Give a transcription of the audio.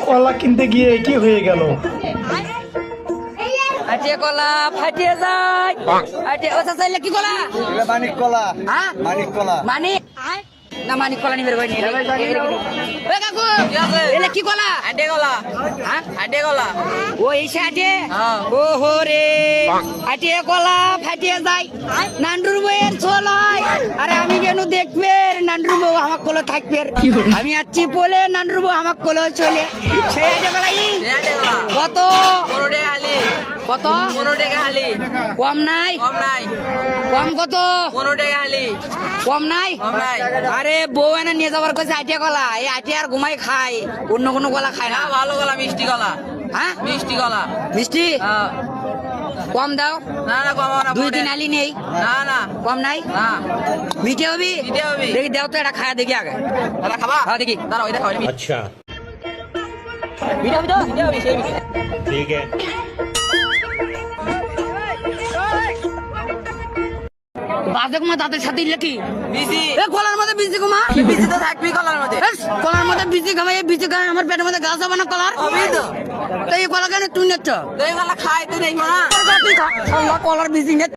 কলা কিনতে গিয়ে কি হয়ে গেল? আটে কলা ফাটিয়ে যায়। আটে ও চাইলে কি কলা? মানিক কলা। হ্যাঁ মানিক কলা। মানিক না মানিক কলা নিবে কই নি এ কাকু এলে কি কলা? আটে কলা। হ্যাঁ আটে কলা। ও এই সাইডে ও হরে আটে কলা ফাটিয়ে যায় নান্ডুর বইয়ের ছোলাই। আরে আমি কেন দেখবে নান্ডুর বউ আমার কোলে থাকবে? আমি আছি বলে নান্ডুর বউ আমার কোলে চলে সেই আটে কলাই আটে কলা। কত 15 টাকা হালি। কত 15 টাকা হালি। কম নাই কম নাই। কম কত 15 টাকা হালি। কম নাই কম নাই। আরে বউ এনে নিয়ে যাবার কাছে আটিয়া কলা এই আটিয়া আর ঘুমাই খায় অন্য কোনো কলা খায় না। ভালো কলা মিষ্টি কলা। হ্যাঁ মিষ্টি কলা। মিষ্টি কম দাও না না কম না। 2-3 আলি নেই না না কম নাই না। মিঠে হবি মিঠে হবি। দেখি দাও তো এটা খায়া দেখি আগে দাদা খাবা? হ্যাঁ দেখি দাঁড়াও এটা খাওয়া। আচ্ছা মিঠে হবি তো মিঠে হবি সেই মিঠে। ঠিক আছে। বাজে কুমা দাঁতের সাথে ইলে কি বিসি। এ কলার মধ্যে বিজি কুমা বিসি তো থাকবি কলার মধ্যে। কলার মধ্যে বিজি খামাই এই বিজি খামাই আমার পেটের মধ্যে গাছ হবে না কলার হবি তো। তো এই কলা কেন তুই নেচ্ছ তুই কলা খাই তুই নেই না। কলার বিজি নেট